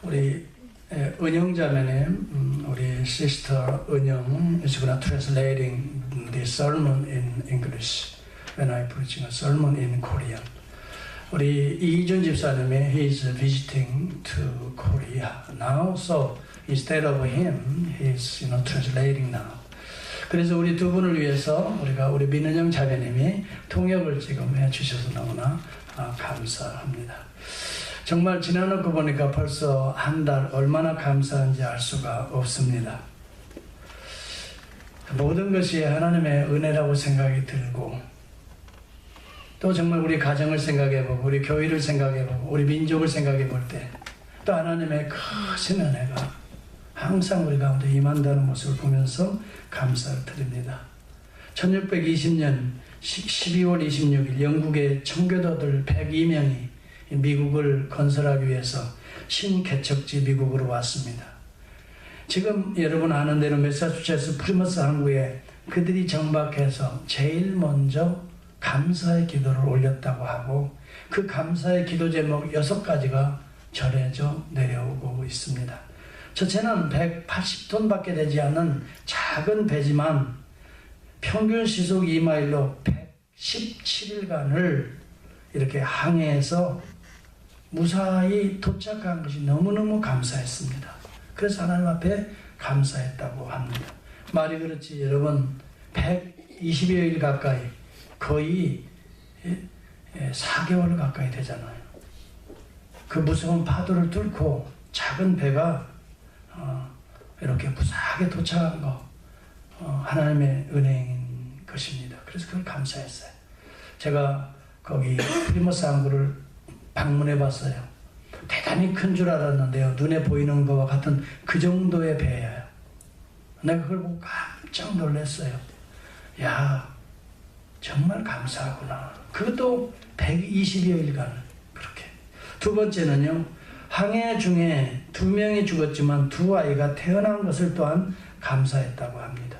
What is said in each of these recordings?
우리 은영 자매님, 우리 시스터 은영 is gonna translating the sermon in English when I preaching a sermon in Korean. 우리 이준 집사님이 he is visiting to Korea now, so instead of him, he is translating now. 그래서 우리 두 분을 위해서 우리 민은영 자매님이 통역을 지금 해주셔서 너무나 감사합니다. 정말 지나놓고 보니까 벌써 한 달 얼마나 감사한지 알 수가 없습니다. 모든 것이 하나님의 은혜라고 생각이 들고, 또 정말 우리 가정을 생각해보고 우리 교회를 생각해보고 우리 민족을 생각해볼 때 또 하나님의 크신 은혜가 항상 우리 가운데 임한다는 모습을 보면서 감사를 드립니다. 1620년 12월 26일 영국의 청교도들 102명이 미국을 건설하기 위해서 신개척지 미국으로 왔습니다. 지금 여러분 아는 대로 매사추세츠 프리머스 항구에 그들이 정박해서 제일 먼저 감사의 기도를 올렸다고 하고, 그 감사의 기도 제목 6가지가 전해져 내려오고 있습니다. 저체는 180톤밖에 되지 않는 작은 배지만 평균 시속 2마일로 117일간을 이렇게 항해해서 무사히 도착한 것이 너무너무 감사했습니다. 그래서 하나님 앞에 감사했다고 합니다. 말이 그렇지 여러분, 120여일 가까이, 거의 4개월 가까이 되잖아요. 그 무서운 파도를 뚫고 작은 배가 이렇게 무사하게 도착한 거, 하나님의 은혜인 것입니다. 그래서 그걸 감사했어요. 제가 거기 프리머스 항구를 방문해 봤어요. 대단히 큰 줄 알았는데요, 눈에 보이는 것과 같은 그 정도의 배예요. 내가 그걸 보고 깜짝 놀랐어요. 야, 정말 감사하구나. 그것도 120여일간 그렇게. 두 번째는요, 항해 중에 2명이 죽었지만 2아이가 태어난 것을 또한 감사했다고 합니다.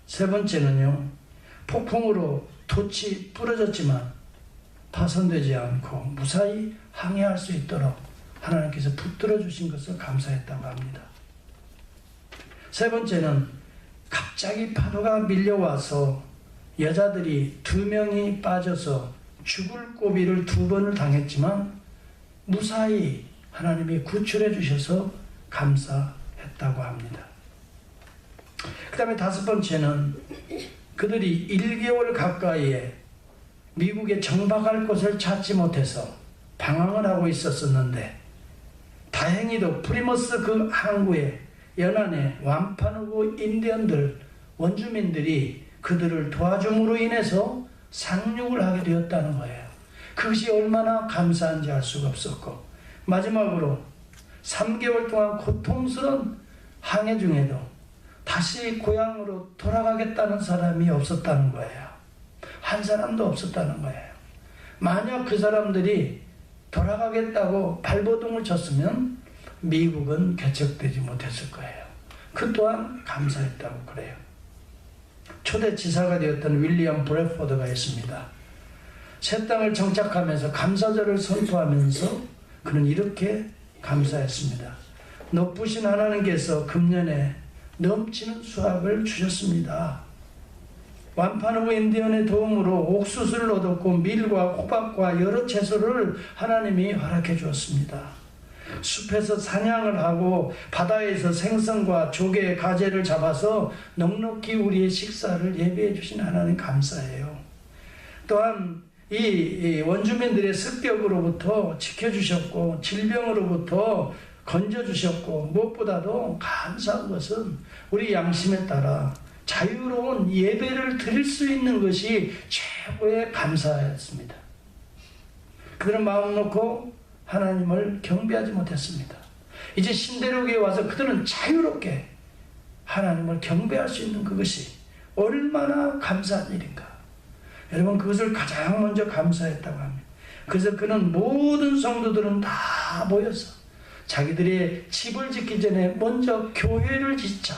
세 번째는요, 폭풍으로 돛이 부러졌지만 파손되지 않고 무사히 항해할 수 있도록 하나님께서 붙들어 주신 것을 감사했다고 합니다. 세 번째는 갑자기 파도가 밀려와서 여자들이 2명이 빠져서 죽을 고비를 2번을 당했지만 무사히 하나님이 구출해 주셔서 감사했다고 합니다. 그 다음에 5번째는 그들이 1개월 가까이에 미국에 정박할 곳을 찾지 못해서 방황을 하고 있었는데, 다행히도 프리머스 그 항구에 연안에 완파누구 인디언들, 원주민들이 그들을 도와줌으로 인해서 상륙을 하게 되었다는 거예요. 그것이 얼마나 감사한지 알 수가 없었고, 마지막으로 3개월 동안 고통스러운 항해 중에도 다시 고향으로 돌아가겠다는 사람이 없었다는 거예요. 한 사람도 없었다는 거예요. 만약 그 사람들이 돌아가겠다고 발버둥을 쳤으면 미국은 개척되지 못했을 거예요. 그 또한 감사했다고 그래요. 초대 지사가 되었던 윌리엄 브래포드가 있습니다. 새 땅을 정착하면서 감사절을 선포하면서 그는 이렇게 감사했습니다. 높으신 하나님께서 금년에 넘치는 수확을 주셨습니다. 완파누구 인디언의 도움으로 옥수수를 얻었고 밀과 호박과 여러 채소를 하나님이 허락해 주었습니다. 숲에서 사냥을 하고 바다에서 생선과 조개, 가재를 잡아서 넉넉히 우리의 식사를 예비해 주신 하나님 감사해요. 또한 이 원주민들의 습격으로부터 지켜주셨고 질병으로부터 건져주셨고, 무엇보다도 감사한 것은 우리 양심에 따라 자유로운 예배를 드릴 수 있는 것이 최고의 감사였습니다. 그들은 마음 놓고 하나님을 경배하지 못했습니다. 이제 신대륙에 와서 그들은 자유롭게 하나님을 경배할 수 있는 그것이 얼마나 감사한 일인가. 여러분, 그것을 가장 먼저 감사했다고 합니다. 그래서 그는 모든 성도들은 다 모여서 자기들의 집을 짓기 전에 먼저 교회를 짓자.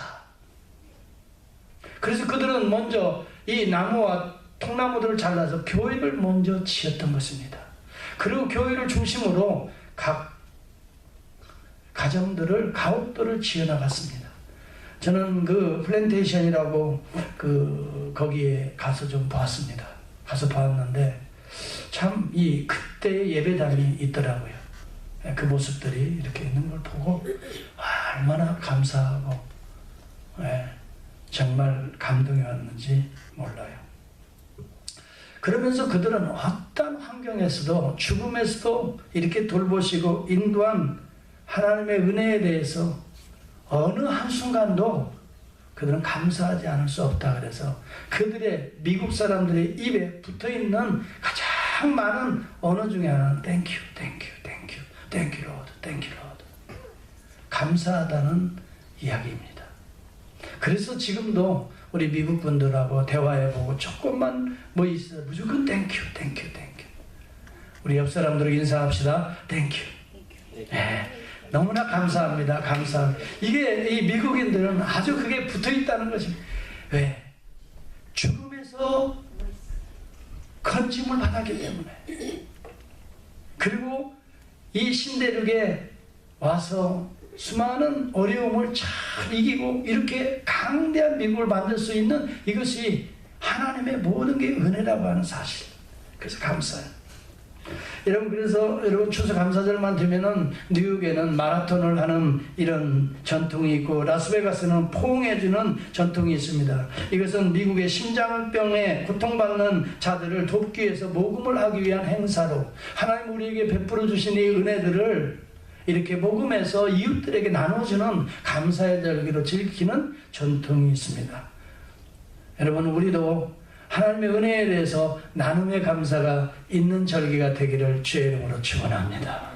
그래서 그들은 먼저 이 나무와 통나무들을 잘라서 교회를 먼저 지었던 것입니다. 그리고 교회를 중심으로 각 가정들을, 가옥들을 지어나갔습니다. 저는 그 플랜테이션이라고 거기에 가서 좀 보았습니다. 가서 봤는데 참 이 그때의 예배당이 있더라고요. 그 모습들이 이렇게 있는 걸 보고 얼마나 감사하고 정말 감동이 왔는지 몰라요. 그러면서 그들은 어떤 환경에서도 죽음에서도 이렇게 돌보시고 인도한 하나님의 은혜에 대해서 어느 한순간도 그들은 감사하지 않을 수 없다. 그래서 그들의 미국 사람들의 입에 붙어있는 가장 많은 언어 중에 하나는 Thank you, thank you, thank you, thank you Lord, thank you Lord. 감사하다는 이야기입니다. 그래서 지금도 우리 미국 분들하고 대화해보고 조금만 뭐 있어요. 무조건 Thank you, thank you, thank you. 우리 옆 사람들에게 인사합시다. Thank you. 네. 너무나 감사합니다. 감사합니다. 이게 이 미국인들은 아주 그게 붙어있다는 것입니다. 왜? 죽음에서 건짐을 받았기 때문에. 그리고 이 신대륙에 와서 수많은 어려움을 잘 이기고 이렇게 강대한 미국을 만들 수 있는 이것이 하나님의 모든 게 은혜라고 하는 사실. 그래서 감사해요. 여러분, 그래서 여러분 추수감사절만 되면은 뉴욕에는 마라톤을 하는 이런 전통이 있고 라스베가스는 포옹해주는 전통이 있습니다. 이것은 미국의 심장병에 고통받는 자들을 돕기 위해서 모금을 하기 위한 행사로 하나님 우리에게 베풀어 주신 이 은혜들을 이렇게 모금해서 이웃들에게 나눠주는 감사의 절기로 즐기는 전통이 있습니다. 여러분, 우리도 하나님의 은혜에 대해서 나눔의 감사가 있는 절기가 되기를 주의 이름으로 축원합니다.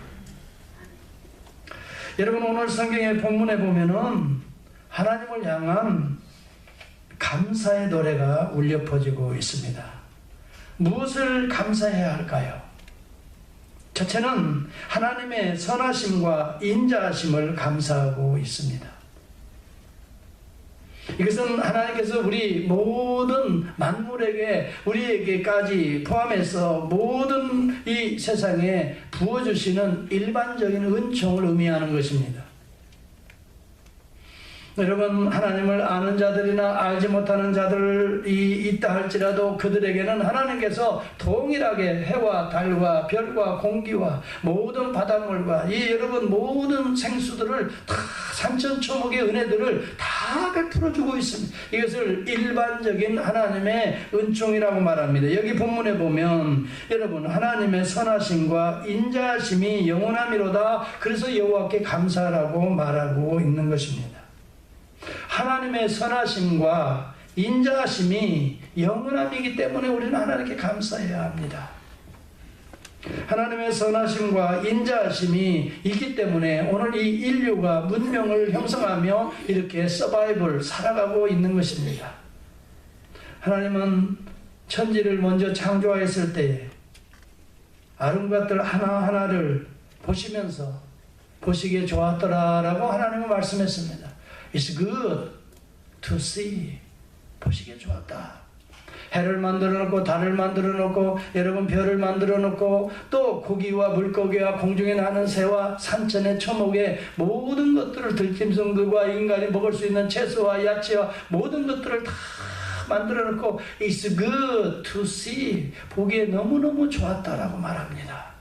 여러분, 오늘 성경의 본문에 보면은 하나님을 향한 감사의 노래가 울려 퍼지고 있습니다. 무엇을 감사해야 할까요? 첫째는 하나님의 선하심과 인자하심을 감사하고 있습니다. 이것은 하나님께서 우리 모든 만물에게 우리에게까지 포함해서 모든 이 세상에 부어주시는 일반적인 은총을 의미하는 것입니다. 여러분, 하나님을 아는 자들이나 알지 못하는 자들이 있다 할지라도 그들에게는 하나님께서 동일하게 해와 달과 별과 공기와 모든 바닷물과 이 여러분 모든 생수들을 다 산천초목의 은혜들을 다 베풀어주고 있습니다. 이것을 일반적인 하나님의 은총이라고 말합니다. 여기 본문에 보면 여러분, 하나님의 선하심과 인자하심이 영원함이로다. 그래서 여호와께 감사하라고 말하고 있는 것입니다. 하나님의 선하심과 인자하심이 영원함이기 때문에 우리는 하나님께 감사해야 합니다. 하나님의 선하심과 인자하심이 있기 때문에 오늘 이 인류가 문명을 형성하며 이렇게 서바이벌 살아가고 있는 것입니다. 하나님은 천지를 먼저 창조하였을 때에 아름 것들 하나하나를 보시면서 보시기에 좋았더라라고 하나님은 말씀했습니다. It's good to see. 보시기에 좋았다. 해를 만들어 놓고 달을 만들어 놓고 여러분 별을 만들어 놓고 또 고기와 물고기와 공중에 나는 새와 산천의 초목의 모든 것들을 들짐승들과 인간이 먹을 수 있는 채소와 야채와 모든 것들을 다 만들어 놓고 It's good to see. 보기에 너무너무 좋았다라고 말합니다.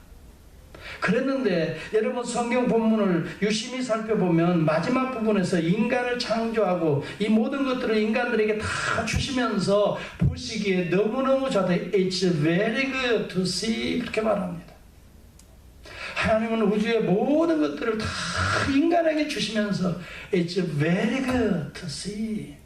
그랬는데 여러분 성경 본문을 유심히 살펴보면 마지막 부분에서 인간을 창조하고 이 모든 것들을 인간들에게 다 주시면서 보시기에 너무너무 좋다. It's very good to see. 그렇게 말합니다. 하나님은 우주의 모든 것들을 다 인간에게 주시면서 It's very good to see.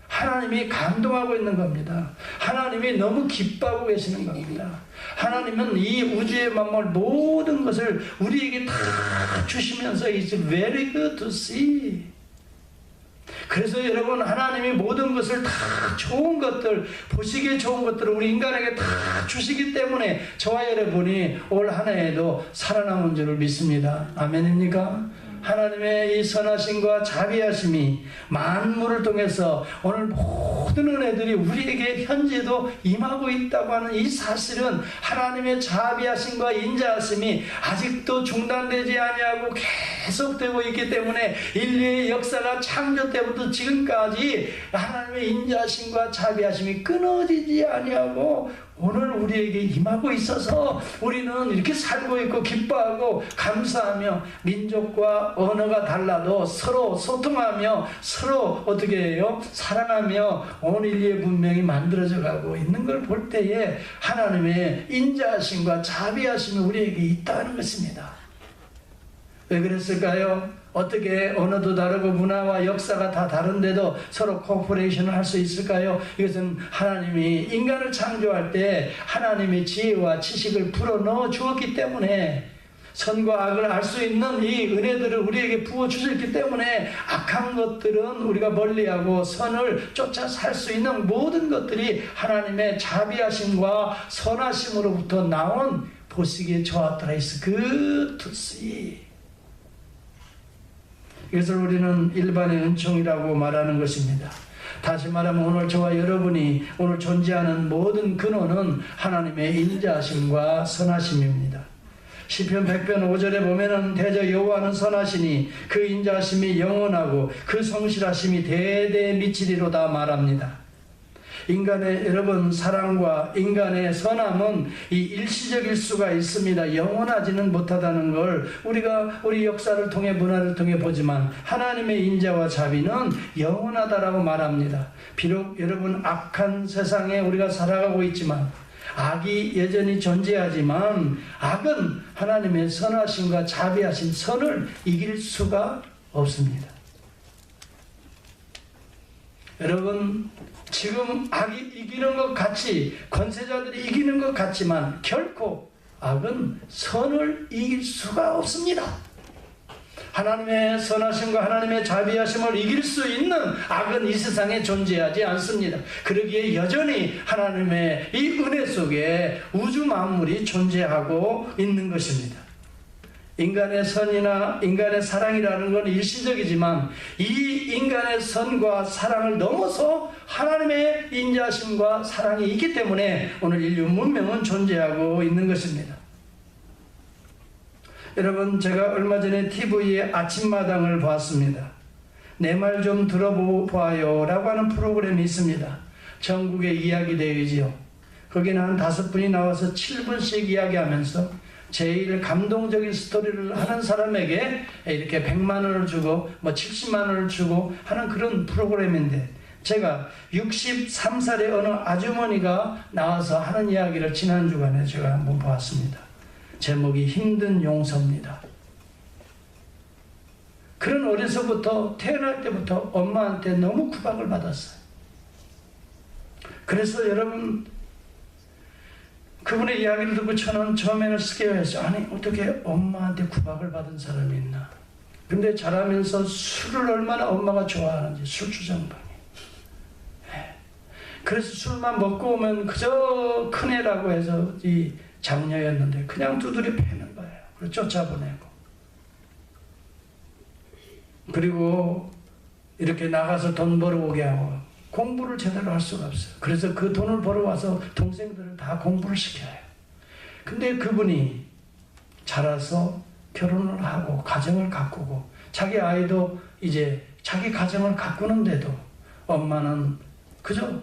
하나님이 감동하고 있는 겁니다. 하나님이 너무 기뻐하고 계시는 겁니다. 하나님은 이 우주의 만물 모든 것을 우리에게 다 주시면서 It's very good to see. 그래서 여러분, 하나님이 모든 것을 다 좋은 것들, 보시기에 좋은 것들을 우리 인간에게 다 주시기 때문에 저와 여러분이 올 한 해에도 살아남은 줄을 믿습니다. 아멘입니까? 하나님의 이 선하심과 자비하심이 만물을 통해서 오늘 모든 은혜들이 우리에게 현재도 임하고 있다고 하는 이 사실은 하나님의 자비하심과 인자하심이 아직도 중단되지 아니하고 계속되고 있기 때문에 인류의 역사가 창조 때부터 지금까지 하나님의 인자하심과 자비하심이 끊어지지 아니하고 오늘 우리에게 임하고 있어서 우리는 이렇게 살고 있고 기뻐하고 감사하며 민족과 언어가 달라도 서로 소통하며 서로 어떻게 해요? 사랑하며 온 인류의 문명이 만들어져 가고 있는 걸 볼 때에 하나님의 인자하심과 자비하심이 우리에게 있다는 것입니다. 왜 그랬을까요? 어떻게 언어도 다르고 문화와 역사가 다 다른데도 서로 코퍼레이션을 할 수 있을까요? 이것은 하나님이 인간을 창조할 때 하나님의 지혜와 지식을 불어넣어 주었기 때문에 선과 악을 알 수 있는 이 은혜들을 우리에게 부어주셨기 때문에 악한 것들은 우리가 멀리하고 선을 쫓아 살 수 있는 모든 것들이 하나님의 자비하심과 선하심으로부터 나온 보시기에 저하더라 is good to see. 이것을 우리는 일반의 은총이라고 말하는 것입니다. 다시 말하면 오늘 저와 여러분이 오늘 존재하는 모든 근원은 하나님의 인자하심과 선하심입니다. 시편 100편 5절에 보면은 대저 여호와는 선하시니 그 인자하심이 영원하고 그 성실하심이 대대에 미치리로다 말합니다. 인간의 여러분 사랑과 인간의 선함은 이 일시적일 수가 있습니다. 영원하지는 못하다는 걸 우리가 우리 역사를 통해 문화를 통해 보지만 하나님의 인자와 자비는 영원하다라고 말합니다. 비록 여러분 악한 세상에 우리가 살아가고 있지만 악이 여전히 존재하지만 악은 하나님의 선하심과 자비하신 선을 이길 수가 없습니다. 여러분 지금 악이 이기는 것 같이 권세자들이 이기는 것 같지만 결코 악은 선을 이길 수가 없습니다. 하나님의 선하심과 하나님의 자비하심을 이길 수 있는 악은 이 세상에 존재하지 않습니다. 그러기에 여전히 하나님의 이 은혜 속에 우주 만물이 존재하고 있는 것입니다. 인간의 선이나 인간의 사랑이라는 건 일시적이지만 이 인간의 선과 사랑을 넘어서 하나님의 인자하심과 사랑이 있기 때문에 오늘 인류 문명은 존재하고 있는 것입니다. 여러분 제가 얼마 전에 TV에 아침마당을 봤습니다. 내 말 좀 들어봐요 라고 하는 프로그램이 있습니다. 전국에 이야기되어지요. 거기는 한 5분이 나와서 7분씩 이야기하면서 제일 감동적인 스토리를 하는 사람에게 이렇게 100만 원을 주고 뭐 70만 원을 주고 하는 그런 프로그램인데 제가 63살의 어느 아주머니가 나와서 하는 이야기를 지난 주간에 제가 한번 보았습니다. 제목이 힘든 용서입니다. 그런 어려서부터 태어날 때부터 엄마한테 너무 구박을 받았어요. 그래서 여러분 그분의 이야기를 듣고 저는 처음에는 스케어했어요. 아니 어떻게 엄마한테 구박을 받은 사람이 있나. 근데 자라면서 술을 얼마나 엄마가 좋아하는지 술주정뱅이. 그래서 술만 먹고 오면 그저 큰애라고 해서 이 장녀였는데 그냥 두드려 패는 거예요. 그리고 쫓아보내고. 그리고 이렇게 나가서 돈 벌어오게 하고 공부를 제대로 할 수가 없어요. 그래서 그 돈을 벌어와서 동생들을 다 공부를 시켜요. 근데 그분이 자라서 결혼을 하고 가정을 가꾸고 자기 아이도 이제 자기 가정을 가꾸는데도 엄마는 그저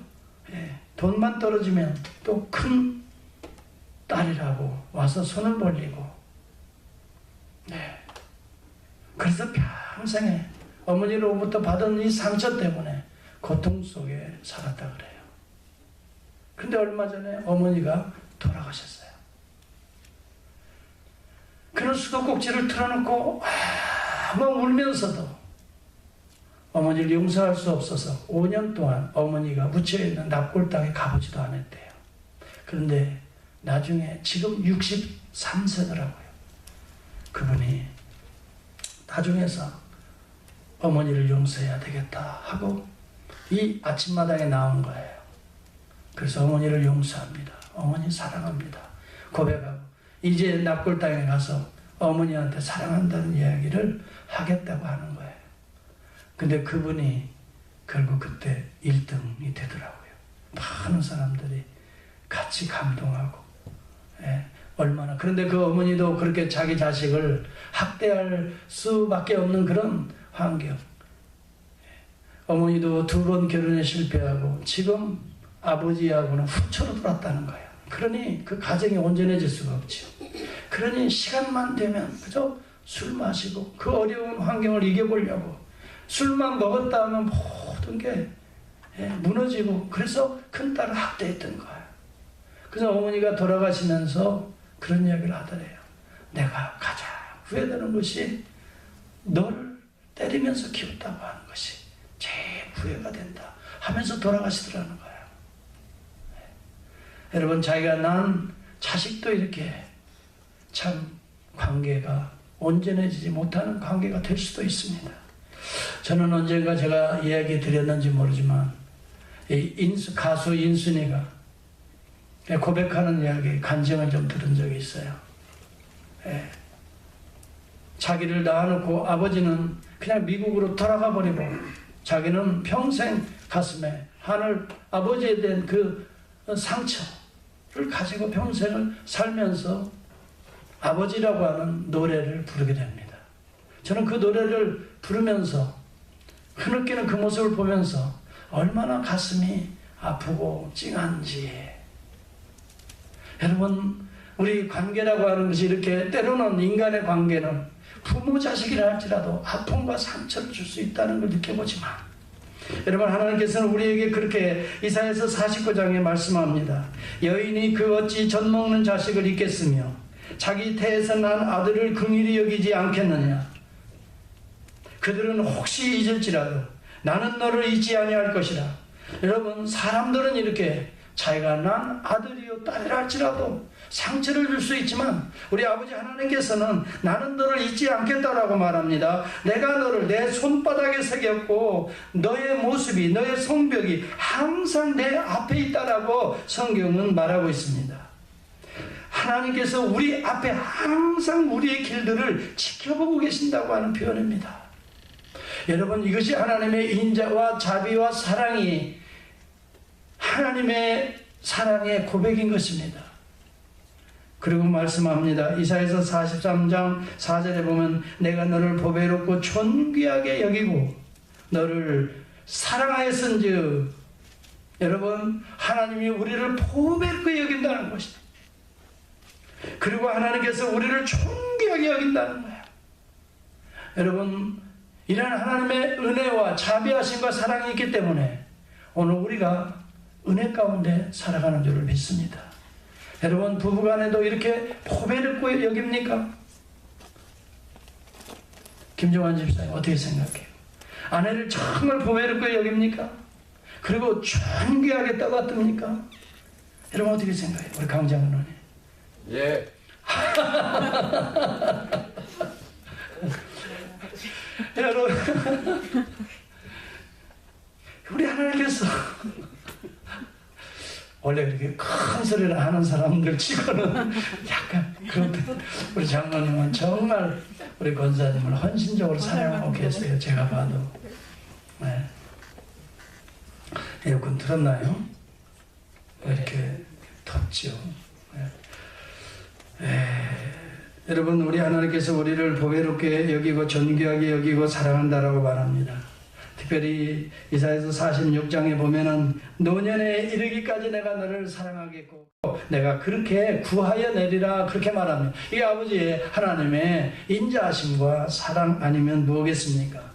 돈만 떨어지면 또 큰 딸이라고 와서 손을 벌리고 그래서 평생에 어머니로부터 받은 이 상처 때문에 고통 속에 살았다 그래요. 근데 얼마 전에 어머니가 돌아가셨어요. 그런 수도꼭지를 틀어놓고 막 울면서도 어머니를 용서할 수 없어서 5년 동안 어머니가 묻혀있는 납골당에 가보지도 않았대요. 그런데 나중에 지금 63세더라고요. 그분이 나중에서 어머니를 용서해야 되겠다 하고 이 아침마당에 나온 거예요. 그래서 어머니를 용서합니다. 어머니 사랑합니다. 고백하고 이제 납골당에 가서 어머니한테 사랑한다는 이야기를 하겠다고 하는 거예요. 근데 그분이 결국 그때 1등이 되더라고요. 많은 사람들이 같이 감동하고 얼마나. 그런데 그 어머니도 그렇게 자기 자식을 학대할 수밖에 없는 그런 환경. 어머니도 2번 결혼에 실패하고 지금 아버지하고는 후처로 돌았다는 거예요. 그러니 그 가정이 온전해질 수가 없죠. 그러니 시간만 되면 그저 술 마시고 그 어려운 환경을 이겨보려고 술만 먹었다 하면 모든 게 무너지고, 그래서 큰딸을 학대했던 거예요. 그래서 어머니가 돌아가시면서 그런 이야기를 하더래요. 내가 가장 후회되는 것이 너를 때리면서 키웠다고 하는 것이 제일 후회가 된다 하면서 돌아가시더라는 거예요. 여러분, 자기가 낳은 자식도 이렇게 참 관계가 온전해지지 못하는 관계가 될 수도 있습니다. 저는 언젠가 제가 이야기 드렸는지 모르지만 가수 인순이가 고백하는 이야기, 간증을 좀 들은 적이 있어요. 자기를 낳아놓고 아버지는 그냥 미국으로 돌아가 버리고 자기는 평생 가슴에 하늘 아버지에 대한 그 상처를 가지고 평생을 살면서 아버지라고 하는 노래를 부르게 됩니다. 저는 그 노래를 부르면서 흐느끼는 그 모습을 보면서 얼마나 가슴이 아프고 찡한지. 여러분, 우리 관계라고 하는 것이 이렇게 때로는 인간의 관계는 부모 자식이라 할지라도 아픔과 상처를 줄 수 있다는 걸 느껴보지만, 여러분, 하나님께서는 우리에게 그렇게 이사야서 49장에 말씀합니다. 여인이 그 어찌 젖 먹는 자식을 잊겠으며 자기 태에서 난 아들을 긍휼히 여기지 않겠느냐. 그들은 혹시 잊을지라도 나는 너를 잊지 아니할 것이라. 여러분, 사람들은 이렇게 자기가 난 아들이요 딸이라 할지라도 상처를 줄 수 있지만 우리 아버지 하나님께서는 나는 너를 잊지 않겠다라고 말합니다. 내가 너를 내 손바닥에 새겼고 너의 모습이, 너의 성벽이 항상 내 앞에 있다라고 성경은 말하고 있습니다. 하나님께서 우리 앞에 항상 우리의 길들을 지켜보고 계신다고 하는 표현입니다. 여러분, 이것이 하나님의 인자와 자비와 사랑이 하나님의 사랑의 고백인 것입니다. 그리고 말씀합니다. 이사야서 43장 4절에 보면 내가 너를 보배롭고 존귀하게 여기고 너를 사랑하였은즉, 여러분, 하나님이 우리를 보배롭게 여긴다는 것입니다. 그리고 하나님께서 우리를 존귀하게 여긴다는 거예요. 여러분, 이런 하나님의 은혜와 자비하심과 사랑이 있기 때문에 오늘 우리가 은혜 가운데 살아가는 줄을 믿습니다. 여러분, 부부간에도 이렇게 보배롭고 여깁니까? 김종환 집사님 어떻게 생각해요? 아내를 정말 보배롭고 여깁니까? 그리고 존귀하게 떠받듭니까? 여러분 어떻게 생각해요? 우리 강장로님. 예. 여러분, 우리 하나님께서 원래 그렇게 큰 소리를 하는 사람들 치고는 약간 그런데 우리 장로님은 정말 우리 권사님을 헌신적으로 사랑하고 계세요. 제가 봐도. 네. 에어컨 틀었나요? 왜 이렇게 덥죠? 여러분, 우리 하나님께서 우리를 보배롭게 여기고 존귀하게 여기고 사랑한다라고 말합니다. 특별히 이사야서 46장에 보면은 노년에 이르기까지 내가 너를 사랑하겠고 내가 그렇게 구하여 내리라 그렇게 말합니다. 이게 아버지의 하나님의 인자하심과 사랑 아니면 무엇겠습니까?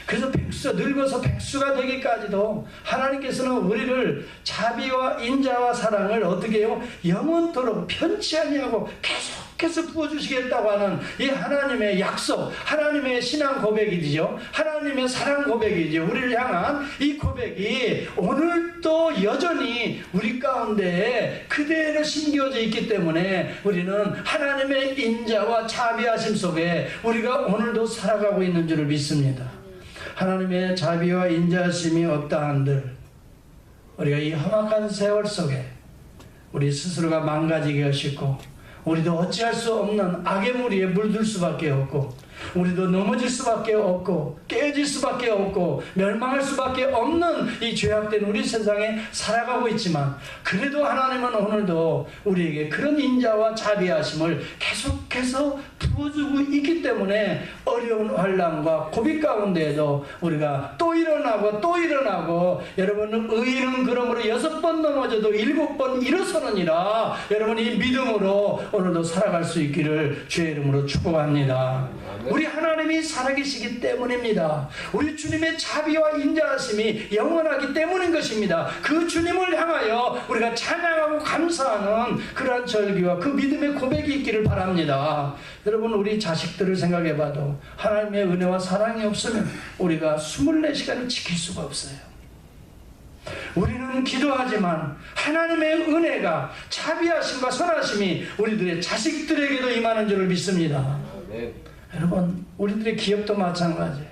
그래서 늙어서 백수가 되기까지도 하나님께서는 우리를 자비와 인자와 사랑을 어떻게 해요? 영원토록 편치 아니하고 계속해서 부어주시겠다고 하는 이 하나님의 약속, 하나님의 신앙 고백이죠. 하나님의 사랑 고백이죠. 우리를 향한 이 고백이 오늘도 여전히 우리 가운데 그대로 심겨져 있기 때문에 우리는 하나님의 인자와 자비하심 속에 우리가 오늘도 살아가고 있는 줄을 믿습니다. 하나님의 자비와 인자하심이 없다 한들 우리가 이 험악한 세월 속에 우리 스스로가 망가지기가 쉽고 우리도 어찌할 수 없는 악의 무리에 물들 수밖에 없고, 우리도 넘어질 수밖에 없고, 깨질 수밖에 없고, 멸망할 수밖에 없는 이 죄악된 우리 세상에 살아가고 있지만, 그래도 하나님은 오늘도 우리에게 그런 인자와 자비하심을 계속해서 부어주고 있기 때문에 어려운 환난과 고비 가운데에도 우리가 또 일어나고 또 일어나고, 여러분, 의인은 그러므로 6번 넘어져도 7번 일어서느니라, 여러분, 이 믿음으로 오늘도 살아갈 수 있기를 주의 이름으로 축복합니다. 우리 하나님이 살아계시기 때문입니다. 우리 주님의 자비와 인자하심이 영원하기 때문인 것입니다. 그 주님을 향하여 우리가 찬양하고 감사하는 그러한 절기와 그 믿음의 고백이 있기를 바랍니다. 여러분, 우리 자식들을 생각해 봐도 하나님의 은혜와 사랑이 없으면 우리가 24시간을 지킬 수가 없어요. 우리는 기도하지만 하나님의 은혜가, 자비하심과 선하심이 우리들의 자식들에게도 임하는 줄을 믿습니다. 여러분, 우리들의 기업도 마찬가지예요.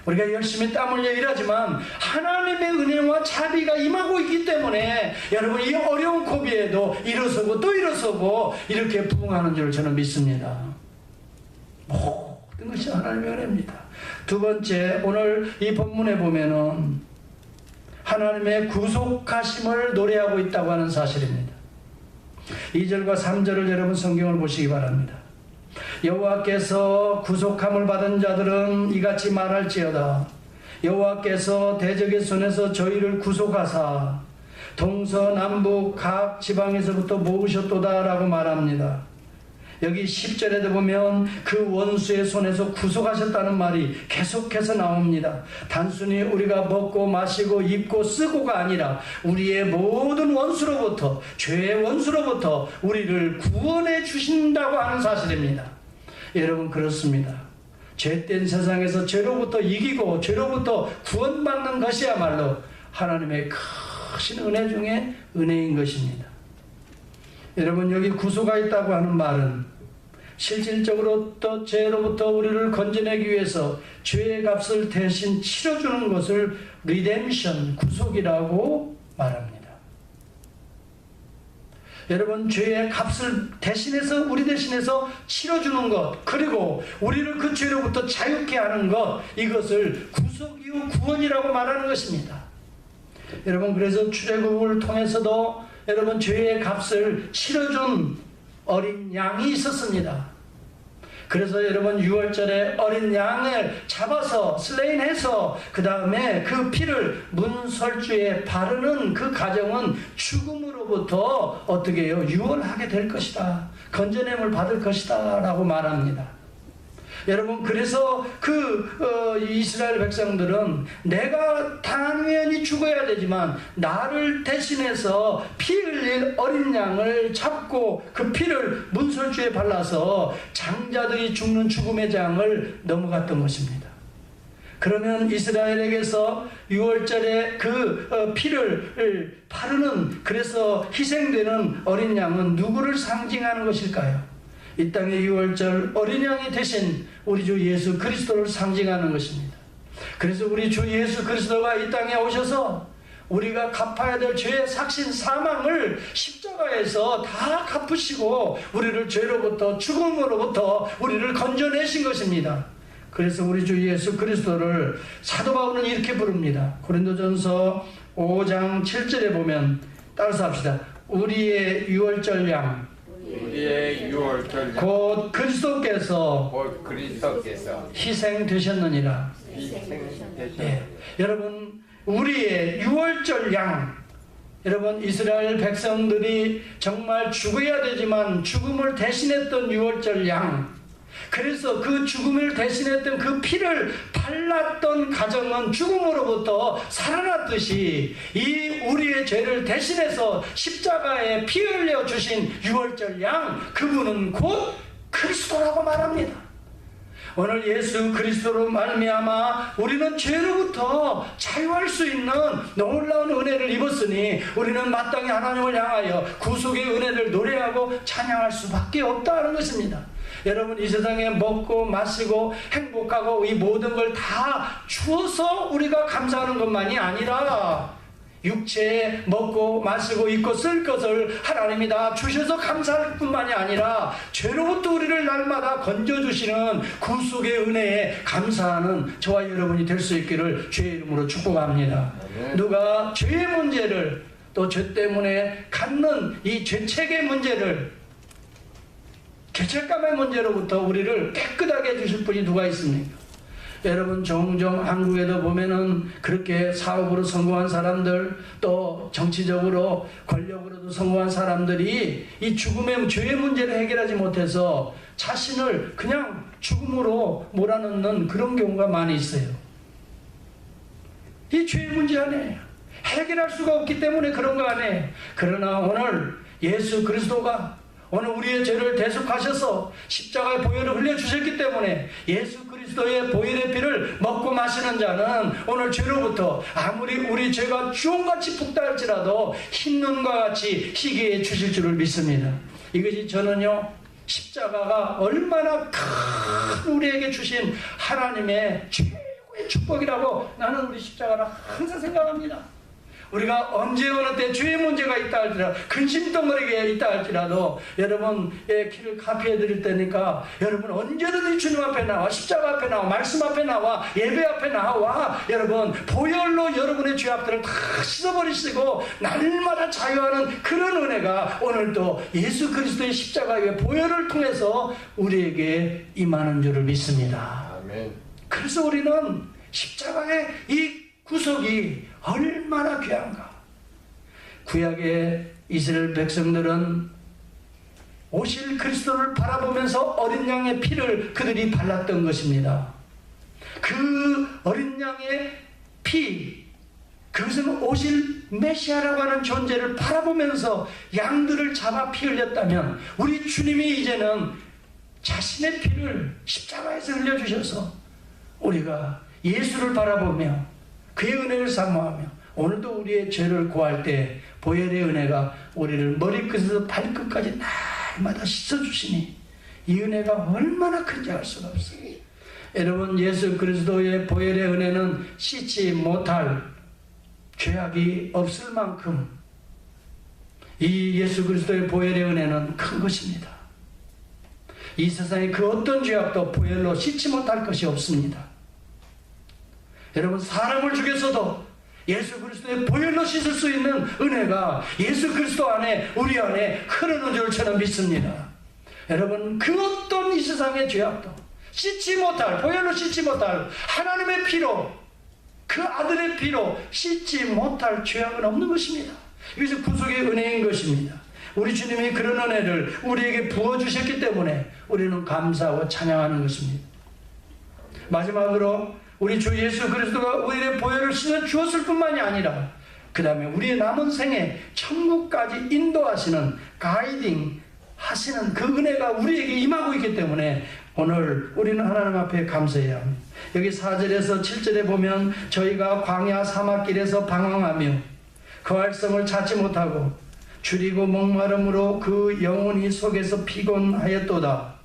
우리가 열심히 땀 흘려 일하지만 하나님의 은혜와 자비가 임하고 있기 때문에 여러분, 이 어려운 고비에도 일어서고 또 일어서고 이렇게 부응하는 줄 저는 믿습니다. 모든 것이 하나님의 은혜입니다. 두 번째, 오늘 이 본문에 보면은 하나님의 구속하심을 노래하고 있다고 하는 사실입니다. 2절과 3절을 여러분 성경을 보시기 바랍니다. 여호와께서 구속함을 받은 자들은 이같이 말할지어다. 여호와께서 대적의 손에서 저희를 구속하사 동서남북 각 지방에서부터 모으셨도다 라고 말합니다. 여기 10절에도 보면 그 원수의 손에서 구속하셨다는 말이 계속해서 나옵니다. 단순히 우리가 먹고 마시고 입고 쓰고가 아니라 우리의 모든 원수로부터, 죄의 원수로부터 우리를 구원해 주신다고 하는 사실입니다. 여러분, 그렇습니다. 죄된 세상에서 죄로부터 이기고 죄로부터 구원받는 것이야말로 하나님의 크신 은혜 중에 은혜인 것입니다. 여러분, 여기 구속가 있다고 하는 말은 실질적으로 또 죄로부터 우리를 건져내기 위해서 죄의 값을 대신 치러주는 것을 리뎀션, 구속이라고 말합니다. 여러분, 죄의 값을 대신해서, 우리 대신해서 치러주는 것, 그리고 우리를 그 죄로부터 자유케 하는 것, 이것을 구속이요 구원이라고 말하는 것입니다. 여러분, 그래서 출애굽을 통해서도 여러분, 죄의 값을 치러준 어린 양이 있었습니다. 그래서 여러분, 6월절에 어린 양을 잡아서 슬레인해서 그 다음에 그 피를 문설주에 바르는 그 과정은 죽음으로부터 어떻게 해요? 유언하게 될 것이다, 건져냄을 받을 것이다 라고 말합니다. 여러분, 그래서 이스라엘 백성들은 내가 당연히 죽어야 되지만 나를 대신해서 피 흘릴 어린 양을 잡고 그 피를 문설주에 발라서 장자들이 죽는 죽음의 장을 넘어갔던 것입니다. 그러면 이스라엘에게서 6월절에 그 피를 바르는, 그래서 희생되는 어린 양은 누구를 상징하는 것일까요? 이 땅의 6월절 어린 양이 대신 우리 주 예수 그리스도를 상징하는 것입니다. 그래서 우리 주 예수 그리스도가 이 땅에 오셔서 우리가 갚아야 될 죄의 삭신 사망을 십자가에서 다 갚으시고 우리를 죄로부터, 죽음으로부터 우리를 건져내신 것입니다. 그래서 우리 주 예수 그리스도를 사도 바울은 이렇게 부릅니다. 고린도전서 5장 7절에 보면, 따라서 합시다. 우리의 6월절 양, 우리의 6월절 곧 그리스도께서 희생되셨느니라. 네. 여러분, 우리의 6월절 양, 여러분, 이스라엘 백성들이 정말 죽어야 되지만 죽음을 대신했던 6월절 양, 그래서 그 죽음을 대신했던 그 피를 발랐던 가정은 죽음으로부터 살아났듯이 이 우리의 죄를 대신해서 십자가에 피 흘려 주신 6월절 양, 그분은 곧 그리스도라고 말합니다. 오늘 예수 그리스도로 말미암아 우리는 죄로부터 자유할 수 있는 놀라운 은혜를 입었으니 우리는 마땅히 하나님을 향하여 구속의 은혜를 노래하고 찬양할 수밖에 없다는 것입니다. 여러분, 이 세상에 먹고 마시고 행복하고 이 모든 걸 다 주어서 우리가 감사하는 것만이 아니라 육체에 먹고 마시고 입고 쓸 것을 하나님이 다 주셔서 감사할 뿐만이 아니라 죄로부터 우리를 날마다 건져주시는 구속의 은혜에 감사하는 저와 여러분이 될 수 있기를 주의 이름으로 축복합니다. 누가 죄의 문제를 또 죄 때문에 갖는 이 죄책의 문제를, 죄책감의 문제로부터 우리를 깨끗하게 해주실 분이 누가 있습니까? 여러분, 종종 한국에도 보면은 그렇게 사업으로 성공한 사람들, 또 정치적으로 권력으로도 성공한 사람들이 이 죽음의 죄의 문제를 해결하지 못해서 자신을 그냥 죽음으로 몰아넣는 그런 경우가 많이 있어요. 이 죄의 문제 안에 해결할 수가 없기 때문에 그런 거 아니에요. 그러나 오늘 예수 그리스도가 오늘 우리의 죄를 대속하셔서 십자가의 보혈을 흘려주셨기 때문에 예수 그리스도의 보혈의 피를 먹고 마시는 자는 오늘 죄로부터 아무리 우리 죄가 주홍같이 붓다할지라도 흰눈과 같이 희게 주실 줄을 믿습니다. 이것이 저는요, 십자가가 얼마나 큰 우리에게 주신 하나님의 최고의 축복이라고 나는 우리 십자가를 항상 생각합니다. 우리가 언제 어느 때 죄의 문제가 있다 할지라도, 근심덩어리에 있다 할지라도 여러분의 길을 카피해 드릴 테니까 여러분 언제든지 주님 앞에 나와, 십자가 앞에 나와, 말씀 앞에 나와, 예배 앞에 나와 여러분 보혈로 여러분의 죄악들을 다 씻어버리시고 날마다 자유하는 그런 은혜가 오늘도 예수 그리스도의 십자가의 보혈을 통해서 우리에게 임하는 줄을 믿습니다. 아멘. 그래서 우리는 십자가의 이 구속이 얼마나 귀한가. 구약의 이스라엘 백성들은 오실 그리스도를 바라보면서 어린 양의 피를 그들이 발랐던 것입니다. 그 어린 양의 피, 그것은 오실 메시아라고 하는 존재를 바라보면서 양들을 잡아 피 흘렸다면 우리 주님이 이제는 자신의 피를 십자가에서 흘려주셔서 우리가 예수를 바라보며 그의 은혜를 사모하며 오늘도 우리의 죄를 고할 때 보혈의 은혜가 우리를 머리끝에서 발끝까지 날마다 씻어주시니 이 은혜가 얼마나 큰지 알 수가 없어요. 여러분, 예수 그리스도의 보혈의 은혜는 씻지 못할 죄악이 없을 만큼 이 예수 그리스도의 보혈의 은혜는 큰 것입니다. 이 세상에 그 어떤 죄악도 보혈로 씻지 못할 것이 없습니다. 여러분, 사람을 죽였어도 예수 그리스도의 보혈로 씻을 수 있는 은혜가 예수 그리스도 안에, 우리 안에 흐르는 줄 저는 믿습니다. 여러분, 그 어떤 이 세상의 죄악도 씻지 못할, 보혈로 씻지 못할 하나님의 피로, 그 아들의 피로 씻지 못할 죄악은 없는 것입니다. 이것이 구속의 은혜인 것입니다. 우리 주님이 그런 은혜를 우리에게 부어주셨기 때문에 우리는 감사하고 찬양하는 것입니다. 마지막으로 우리 주 예수 그리스도가 우리의 보혈을 씻어 주었을 뿐만이 아니라 그 다음에 우리의 남은 생에 천국까지 인도하시는, 가이딩 하시는 그 은혜가 우리에게 임하고 있기 때문에 오늘 우리는 하나님 앞에 감사해야 합니다. 여기 4절에서 7절에 보면 저희가 광야 사막길에서 방황하며 거할 성을 찾지 못하고 줄이고 목마름으로 그 영혼이 속에서 피곤하였도다.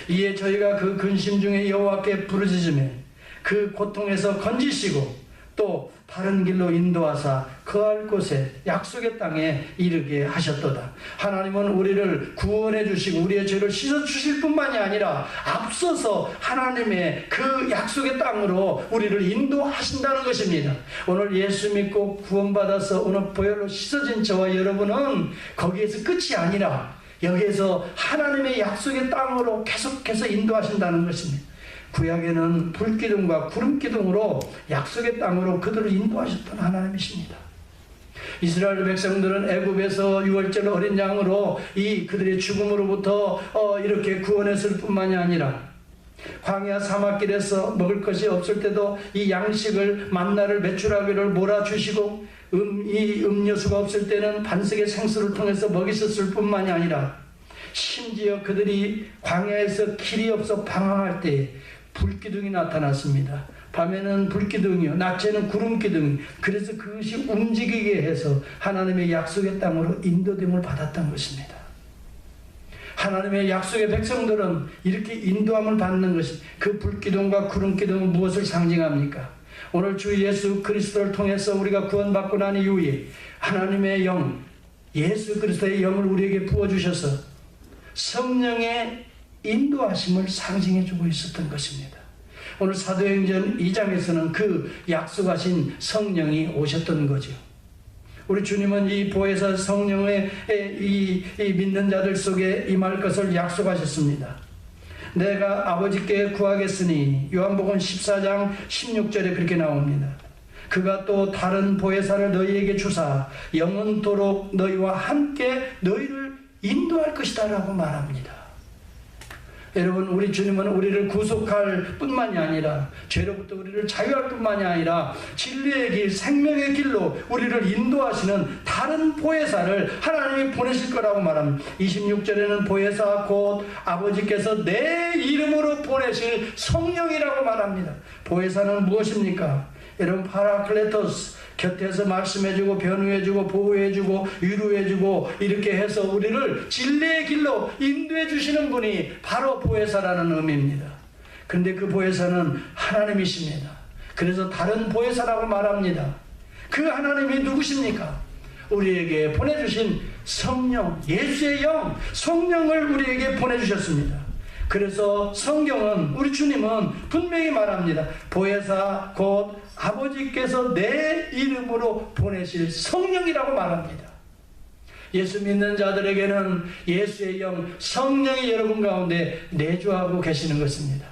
이에 저희가 그 근심 중에 여호와께 부르짖으며 그 고통에서 건지시고 또 바른 길로 인도하사 거할 곳에 약속의 땅에 이르게 하셨도다. 하나님은 우리를 구원해 주시고 우리의 죄를 씻어 주실 뿐만이 아니라 앞서서 하나님의 그 약속의 땅으로 우리를 인도하신다는 것입니다. 오늘 예수 믿고 구원받아서 오늘 보혈로 씻어진 저와 여러분은 거기에서 끝이 아니라 여기에서 하나님의 약속의 땅으로 계속해서 인도하신다는 것입니다. 구약에는 불기둥과 구름기둥으로 약속의 땅으로 그들을 인도하셨던 하나님이십니다. 이스라엘 백성들은 애굽에서 유월절 어린 양으로 이 그들의 죽음으로부터 이렇게 구원했을 뿐만이 아니라 광야 사막길에서 먹을 것이 없을 때도 이 양식을 만나를 메추라기를 몰아주시고 이 음료수가 없을 때는 반석의 생수를 통해서 먹이셨을 뿐만이 아니라 심지어 그들이 광야에서 길이 없어 방황할 때 불기둥이 나타났습니다. 밤에는 불기둥이요, 낮에는 구름기둥이. 그래서 그것이 움직이게 해서 하나님의 약속의 땅으로 인도됨을 받았던 것입니다. 하나님의 약속의 백성들은 이렇게 인도함을 받는 것이, 그 불기둥과 구름기둥은 무엇을 상징합니까? 오늘 주 예수 그리스도를 통해서 우리가 구원받고 난 이후에 하나님의 영, 예수 그리스도의 영을 우리에게 부어주셔서 성령의 인도하심을 상징해주고 있었던 것입니다. 오늘 사도행전 2장에서는 그 약속하신 성령이 오셨던 거죠. 우리 주님은 이 보혜사 성령의 이 믿는 자들 속에 임할 것을 약속하셨습니다. 내가 아버지께 구하겠으니 요한복음 14장 16절에 그렇게 나옵니다. 그가 또 다른 보혜사를 너희에게 주사 영원토록 너희와 함께 너희를 인도할 것이다 라고 말합니다. 여러분, 우리 주님은 우리를 구속할 뿐만이 아니라 죄로부터 우리를 자유할 뿐만이 아니라 진리의 길, 생명의 길로 우리를 인도하시는 다른 보혜사를 하나님이 보내실 거라고 말합니다. 26절에는 보혜사 곧 아버지께서 내 이름으로 보내실 성령이라고 말합니다. 보혜사는 무엇입니까? 여러분, 파라클레토스, 곁에서 말씀해주고 변호해주고 보호해주고 위로해주고 이렇게 해서 우리를 진리의 길로 인도해주시는 분이 바로 보혜사라는 의미입니다. 그런데 그 보혜사는 하나님이십니다. 그래서 다른 보혜사라고 말합니다. 그 하나님이 누구십니까? 우리에게 보내주신 성령, 예수의 영, 성령을 우리에게 보내주셨습니다. 그래서 성경은, 우리 주님은 분명히 말합니다. 보혜사 곧 아버지께서 내 이름으로 보내실 성령이라고 말합니다. 예수 믿는 자들에게는 예수의 영, 성령이 여러분 가운데 내주하고 계시는 것입니다.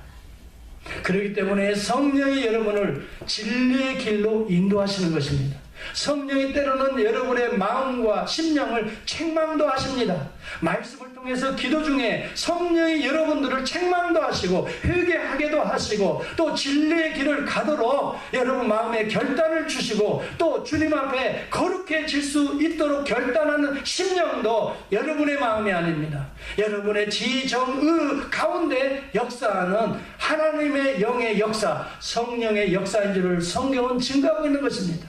그렇기 때문에 성령이 여러분을 진리의 길로 인도하시는 것입니다. 성령이 때로는 여러분의 마음과 심령을 책망도 하십니다. 말씀을 통해서 기도 중에 성령이 여러분들을 책망도 하시고 회개하게도 하시고 또 진리의 길을 가도록 여러분 마음에 결단을 주시고 또 주님 앞에 거룩해질 수 있도록 결단하는 심령도 여러분의 마음이 아닙니다. 여러분의 지정의 가운데 역사하는 하나님의 영의 역사, 성령의 역사인 줄을 성경은 증거하고 있는 것입니다.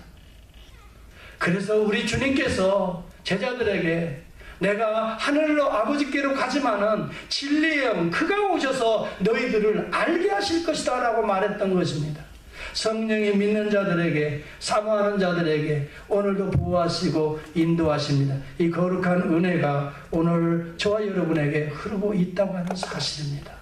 그래서 우리 주님께서 제자들에게 내가 하늘로 아버지께로 가지만은 진리의 영, 그가 오셔서 너희들을 알게 하실 것이다 라고 말했던 것입니다. 성령이 믿는 자들에게, 사모하는 자들에게 오늘도 보호하시고 인도하십니다. 이 거룩한 은혜가 오늘 저와 여러분에게 흐르고 있다고 하는 사실입니다.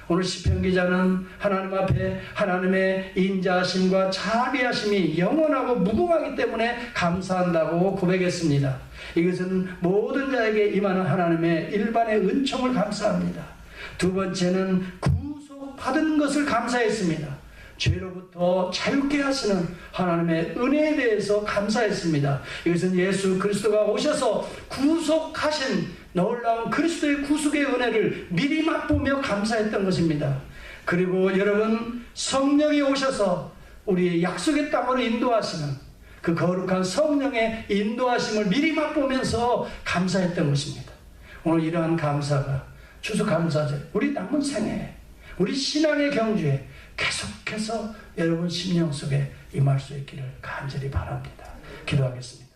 오늘 시편 기자는 하나님 앞에 하나님의 인자하심과 자비하심이 영원하고 무궁하기 때문에 감사한다고 고백했습니다. 이것은 모든 자에게 임하는 하나님의 일반의 은총을 감사합니다. 두 번째는 구속받은 것을 감사했습니다. 죄로부터 자유케 하시는 하나님의 은혜에 대해서 감사했습니다. 이것은 예수 그리스도가 오셔서 구속하신 놀라운 그리스도의 구속의 은혜를 미리 맛보며 감사했던 것입니다. 그리고 여러분, 성령이 오셔서 우리의 약속의 땅으로 인도하시는 그 거룩한 성령의 인도하심을 미리 맛보면서 감사했던 것입니다. 오늘 이러한 감사가 추수감사절, 우리 남은 생에, 우리 신앙의 경주에 계속해서 여러분 심령 속에 임할 수 있기를 간절히 바랍니다. 기도하겠습니다.